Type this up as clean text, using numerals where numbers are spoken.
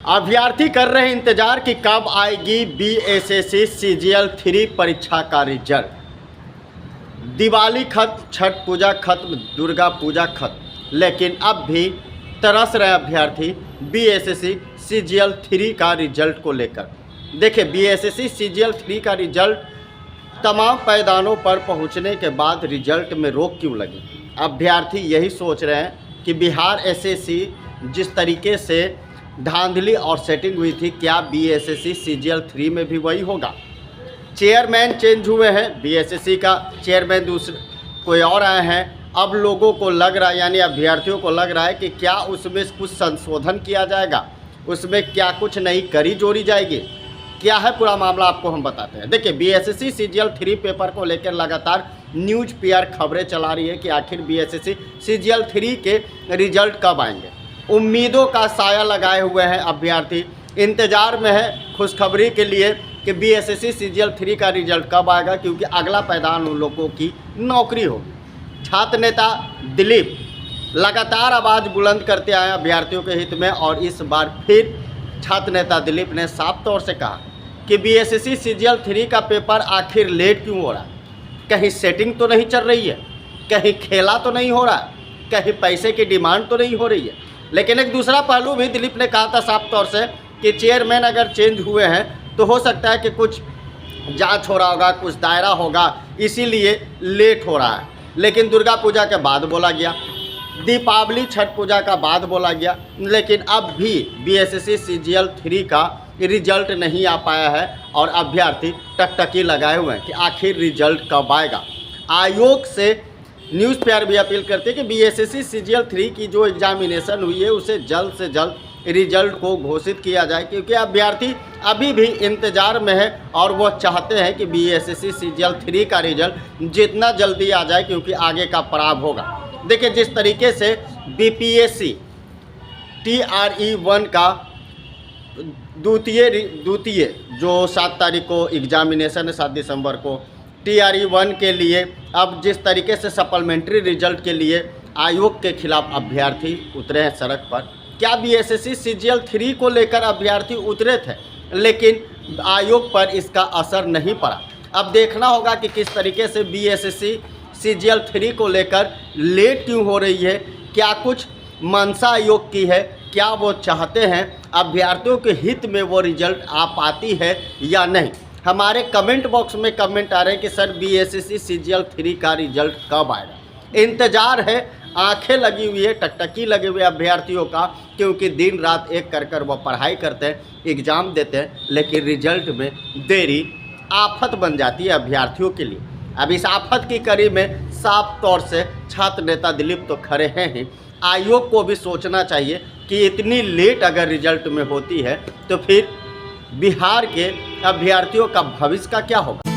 अभ्यर्थी कर रहे इंतजार कि कब आएगी बीएसएससी सीजीएल 3 परीक्षा का रिजल्ट। दिवाली खत्म, छठ पूजा खत्म, दुर्गा पूजा खत्म, लेकिन अब भी तरस रहे अभ्यर्थी बीएसएससी सीजीएल 3 का रिजल्ट को लेकर। देखिए, बीएसएससी सीजीएल 3 का रिजल्ट तमाम पायदानों पर पहुंचने के बाद रिजल्ट में रोक क्यों लगी। अभ्यर्थी यही सोच रहे हैं कि बिहार एसएससी जिस तरीके से धांधली और सेटिंग हुई थी, क्या बीएसएससी सीजीएल 3 में भी वही होगा। चेयरमैन चेंज हुए हैं, बीएसएससी का चेयरमैन दूसरे कोई और आए हैं। अब लोगों को लग रहा है, यानी अभ्यर्थियों को लग रहा है कि क्या उसमें कुछ संशोधन किया जाएगा, उसमें क्या कुछ नई कड़ी जोड़ी जाएगी। क्या है पूरा मामला आपको हम बताते हैं। देखिए, बीएसएससी सीजीएल 3 पेपर को लेकर लगातार न्यूज पीआर खबरें चला रही है कि आखिर बीएसएससी सीजीएल 3 के रिजल्ट कब आएंगे। उम्मीदों का साया लगाए हुए हैं अभ्यर्थी, इंतजार में है खुशखबरी के लिए कि बीएसएससी सीजीएल 3 का रिजल्ट कब आएगा, क्योंकि अगला पायदान उन लोगों की नौकरी होगी। छात्र नेता दिलीप लगातार आवाज़ बुलंद करते आए अभ्यर्थियों के हित में, और इस बार फिर छात्र नेता दिलीप ने साफ तौर से कहा कि बीएसएससी सीजीएल 3 का पेपर आखिर लेट क्यों हो रहा है। कहीं सेटिंग तो नहीं चल रही है, कहीं खेला तो नहीं हो रहा है, कहीं पैसे की डिमांड तो नहीं हो रही है। लेकिन एक दूसरा पहलू भी दिलीप ने कहा था साफ तौर से कि चेयरमैन अगर चेंज हुए हैं तो हो सकता है कि कुछ जांच हो रहा होगा, कुछ दायरा होगा, इसीलिए लेट हो रहा है। लेकिन दुर्गा पूजा के बाद बोला गया, दीपावली छठ पूजा का बाद बोला गया, लेकिन अब भी बीएसएससी सीजीएल 3 का रिजल्ट नहीं आ पाया है और अभ्यर्थी टकटकी लगाए हुए हैं कि आखिर रिजल्ट कब आएगा। आयोग से न्यूज़ पेपर भी अपील करते हैं कि बीएसएससी सीजीएल 3 की जो एग्जामिनेशन हुई है उसे जल्द से जल्द रिजल्ट को घोषित किया जाए, क्योंकि अभ्यर्थी अभी भी इंतजार में है और वो चाहते हैं कि बीएसएससी सीजीएल 3 का रिजल्ट जितना जल्दी आ जाए, क्योंकि आगे का पड़ाव होगा। देखिए, जिस तरीके से बीपीएससी TRE1 का द्वितीय जो 7 तारीख को एग्जामिनेशन है, 7 दिसंबर को TRE1 के लिए अब जिस तरीके से सप्लीमेंट्री रिजल्ट के लिए आयोग के खिलाफ अभ्यर्थी उतरे हैं सड़क पर, क्या बीएसएससी सीजीएल 3 को लेकर अभ्यर्थी उतरे थे, लेकिन आयोग पर इसका असर नहीं पड़ा। अब देखना होगा कि किस तरीके से बीएसएससी सीजीएल 3 को लेकर लेट क्यों हो रही है, क्या कुछ मंशा आयोग की है, क्या वो चाहते हैं अभ्यर्थियों के हित में वो रिजल्ट आ पाती है या नहीं। हमारे कमेंट बॉक्स में कमेंट आ रहे हैं कि सर बीएसएससी सीजीएल 3 का रिजल्ट कब आएगा। इंतजार है, आंखें लगी हुई है, टकटकी लगे हुए अभ्यर्थियों का, क्योंकि दिन रात एक कर वो पढ़ाई करते हैं, एग्ज़ाम देते हैं, लेकिन रिजल्ट में देरी आफत बन जाती है अभ्यर्थियों के लिए। अब इस आफत की कड़ी में साफ तौर से छात्र नेता दिलीप तो खड़े हैं ही। आयोग को भी सोचना चाहिए कि इतनी लेट अगर रिजल्ट में होती है तो फिर बिहार के अभ्यर्थियों का भविष्य का क्या होगा।